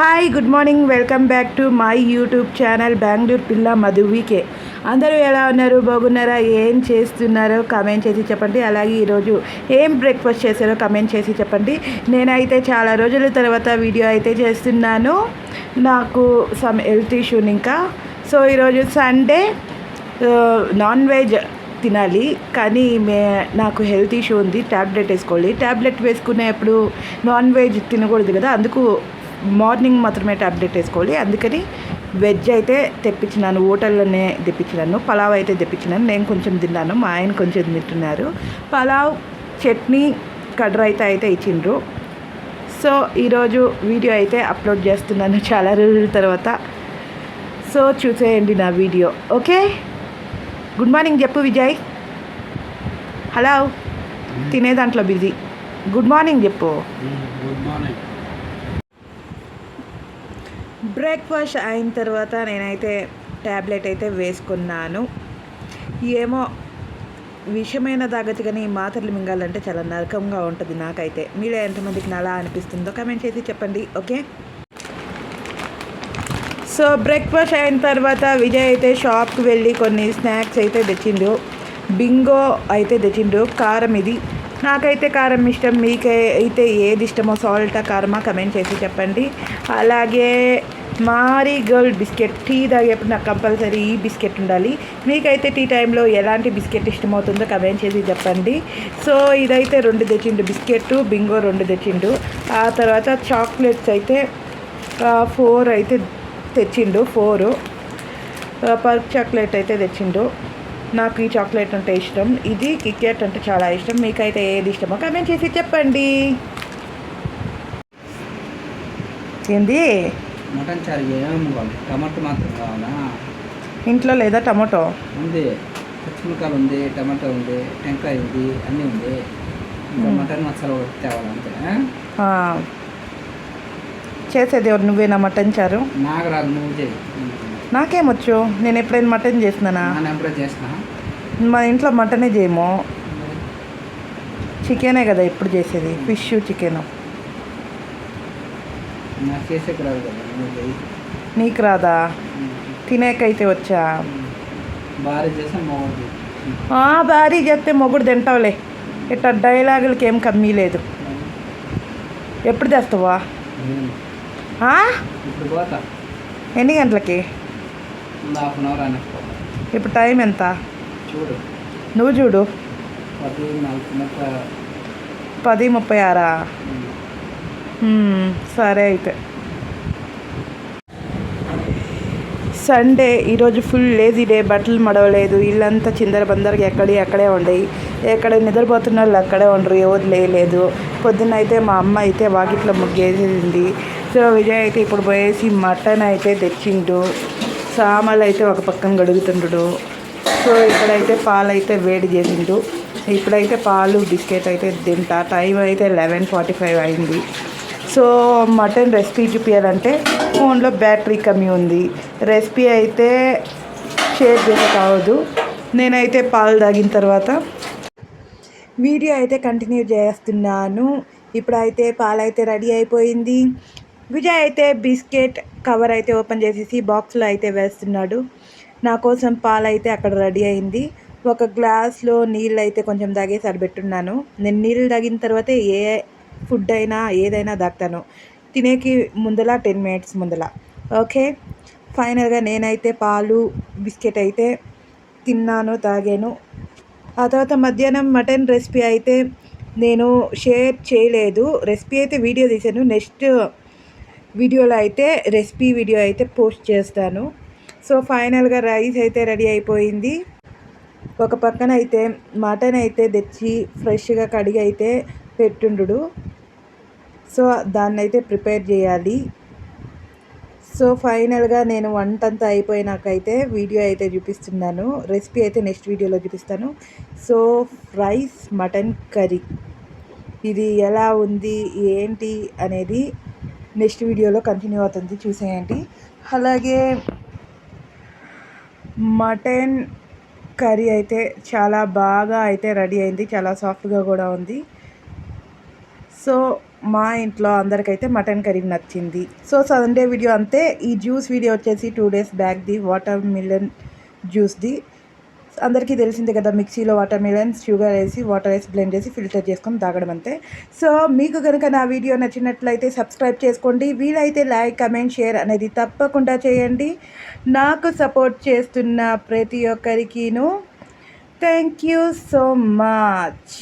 Hi good morning welcome back to my YouTube channel Bengaluru పిల్ల మధువికే. అందరూ ఎలా ఉన్నారు, బాగున్నారా, ఏం చేస్తున్నారో కమెంట్ చేసి చెప్పండి. అలాగే ఈరోజు ఏం బ్రేక్ఫాస్ట్ చేశారో కమెంట్ చేసి చెప్పండి. నేనైతే చాలా రోజుల తర్వాత వీడియో అయితే చేస్తున్నాను. నాకు సమ్ హెల్త్ ఇష్యూ ఇంకా. సో ఈరోజు సండే, నాన్ వెజ్ తినాలి కానీ నాకు హెల్త్ ఇష్యూ ఉంది. ట్యాబ్లెట్ వేసుకోవాలి. ట్యాబ్లెట్ వేసుకునేప్పుడు నాన్ వెజ్ తినకూడదు కదా, అందుకు మార్నింగ్ మాత్రమే ట్యాబ్లెట్ వేసుకోవాలి. అందుకని వెజ్ అయితే తెప్పించినాను, హోటల్లోనే తెప్పించినాను. పలావ్ అయితే తెప్పించినాను. నేను కొంచెం తిన్నాను, మా ఆయన కొంచెం తింటున్నారు. పలావ్, చట్నీ, కర్డ్ రైతా అయితే ఇచ్చిండ్రు. సో ఈరోజు వీడియో అయితే అప్లోడ్ చేస్తున్నాను చాలా రోజుల తర్వాత. సో చూసేయండి నా వీడియో. ఓకే, గుడ్ మార్నింగ్ చెప్పు విజయ్. హలో, తినే దాంట్లో బిజీ. గుడ్ మార్నింగ్ చెప్పు. Good morning. బ్రేక్ఫాస్ట్ అయిన తర్వాత నేనైతే ట్యాబ్లెట్ అయితే వేసుకున్నాను. ఏమో విషమైన తాగొచ్చు కానీ ఈ మాత్రలు మింగాలంటే చాలా నరకంగా ఉంటుంది నాకైతే. మీలో ఎంతమందికి అలా అనిపిస్తుందో కమెంట్ చేసి చెప్పండి. ఓకే, సో బ్రేక్ఫాస్ట్ అయిన తర్వాత విజయ్ అయితే షాప్కి వెళ్ళి కొన్ని స్నాక్స్ అయితే తెచ్చిండు. బింగో అయితే తెచ్చిండు. కారం ఇది. నాకైతే కారం ఇష్టం. మీకైతే ఏది ఇష్టమో, సాల్టా కారమా, కమెంట్ చేసి చెప్పండి. అలాగే మారీ గోల్డ్ బిస్కెట్. టీ తాగేప్పుడు నాకు కంపల్సరీ ఈ బిస్కెట్ ఉండాలి. మీకైతే టీ టైంలో ఎలాంటి బిస్కెట్ ఇష్టమవుతుందో కమెంట్ చేసి చెప్పండి. సో ఇదైతే 2 తెచ్చిండు బిస్కెట్, బింగో 2 తెచ్చిండు. ఆ తర్వాత చాక్లెట్స్ అయితే 4 అయితే తెచ్చిండు. 4 పల్ప్ చాక్లెట్ అయితే తెచ్చిండు. నాకు ఈ చాక్లెట్ అంటే ఇష్టం. ఇది కిట్కాట్ అంటే చాలా ఇష్టం. మీకైతే ఏది ఇష్టమో కమెంట్ చేసి చెప్పండి. ఏంది మటన్ చారు ఏమేమి కావాలి? టమాటో మాత్రం కావాలా? ఇంట్లో లేదా టమాటో ఉంది, పచ్చిమిరకాయలు ఉంది, టమాటో ఉంది, టెంకాయ ఉంది, అన్నీ ఉంది. ఇంకా మటన్ మసాలా ఒకటి తేవాలి అంతే. చేసేది ఎవరు? నువ్వేనా మటన్ చారు? నాకు రాదు, నువ్వు చేయి. నాకేమొచ్చు, నేను ఎప్పుడైనా మటన్ చేసినానా? నేను ఎప్పుడో చేసిన. మా ఇంట్లో మటనే చేయము, చికెనే కదా ఎప్పుడు చేసేది. Fish, chicken. నాకు చేసేకి రాదు కదా, నువ్వు చేయి. నీకు రాదా? తినేకైతే వచ్చా. భారీ చేసా మొగుడు. భారీ చేస్తే మొగుడు తింటావులే. ఇట్లా డైలాగులకి ఏం కమ్మీ లేదు. ఎప్పుడు తెస్తావా? ఇప్పుడు పోతా. ఎన్ని గంటలకి? హాఫ్ అన్ అవర్ అనేసుకో. ఇప్పుడు టైం ఎంత చూడు, నువ్వు చూడు. 10:36. సరే అయితే. సండే ఈరోజు ఫుల్ లేజీ డే. బట్టలు మడవలేదు, ఇల్లంతా చిందర బందరగా అక్కడే ఉండయి. ఎక్కడ నిద్రపోతున్న వాళ్ళు అక్కడే ఉండరు, ఎవరు లేదు. పొద్దున్న అయితే మా అమ్మ అయితే వాకిట్లో ముగ్గేసింది. సో విజయ్ అయితే ఇప్పుడు పోయేసి మటన్ అయితే తెచ్చిండు. సామాన్లు అయితే ఒక పక్కన గడుగుతుండు. సో ఇక్కడైతే పాలు అయితే వేడి చేసిండు. ఇప్పుడైతే పాలు, బిస్కెట్ అయితే తింటా. టైం అయితే 11:45 అయింది. సో మటన్ రెసిపీ చూపించాలంటే ఫోన్లో బ్యాటరీ కమ్మీ ఉంది. రెసిపీ అయితే షేర్ చేసే కావద్దు. నేనైతే పాలు తాగిన తర్వాత వీడియో అయితే కంటిన్యూ చేస్తున్నాను. ఇప్పుడైతే పాలు అయితే రెడీ అయిపోయింది. విజయ్ అయితే బిస్కెట్ కవర్ అయితే ఓపెన్ చేసేసి బాక్స్లో అయితే వేస్తున్నాడు. నా కోసం పాలు అయితే అక్కడ రెడీ అయింది. ఒక గ్లాస్లో నీళ్ళు అయితే కొంచెం తాగేసి అడబెట్టున్నాను. నేను నీళ్ళు తాగిన తర్వాత ఏ ఫుడ్ అయినా ఏదైనా తాగుతాను, తినేకి ముందల 10 minutes ముందల. ఓకే, ఫైనల్గా నేనైతే పాలు, బిస్కెట్ అయితే తిన్నాను, తాగాను. ఆ తర్వాత మధ్యాహ్నం మటన్ రెసిపీ అయితే నేను షేర్ చేయలేదు. రెసిపీ అయితే వీడియో తీశాను. నెక్స్ట్ వీడియోలో అయితే రెసిపీ వీడియో అయితే పోస్ట్ చేస్తాను. సో ఫైనల్గా రైస్ అయితే రెడీ అయిపోయింది. ఒక పక్కన అయితే మటన్ అయితే తెచ్చి ఫ్రెష్గా కడిగి అయితే పెట్టుండు. సో దాన్ని అయితే ప్రిపేర్ చేయాలి. సో ఫైనల్గా నేను వంటంతా అయిపోయినాకైతే వీడియో అయితే చూపిస్తున్నాను. రెసిపీ అయితే నెక్స్ట్ వీడియోలో చూపిస్తాను. సో రైస్, మటన్ కర్రీ ఇది ఎలా ఉంది ఏంటి అనేది నెక్స్ట్ వీడియోలో కంటిన్యూ అవుతుంది, చూసేయండి. అలాగే మటన్ కర్రీ అయితే చాలా బాగా అయితే రెడీ అయింది. చాలా సాఫ్ట్గా కూడా ఉంది. సో మా ఇంట్లో అందరికైతే మటన్ కర్రీ నచ్చింది. సో సండే వీడియో అంతే. ఈ జ్యూస్ వీడియో వచ్చేసి 2 days బ్యాక్ది, వాటర్ మిలన్ జ్యూస్ది. అందరికీ తెలిసిందే కదా, మిక్సీలో వాటర్ మిలన్, షుగర్ వేసి, వాటర్ వేసి బ్లెండ్ చేసి ఫిల్టర్ చేసుకొని తాగడం అంతే. సో మీకు కనుక నా వీడియో నచ్చినట్లయితే సబ్స్క్రైబ్ చేసుకోండి. వీలైతే లైక్, కమెంట్, షేర్ అనేది తప్పకుండా చేయండి. నాకు సపోర్ట్ చేస్తున్న ప్రతి ఒక్కరికిను థ్యాంక్ యూ సో మచ్.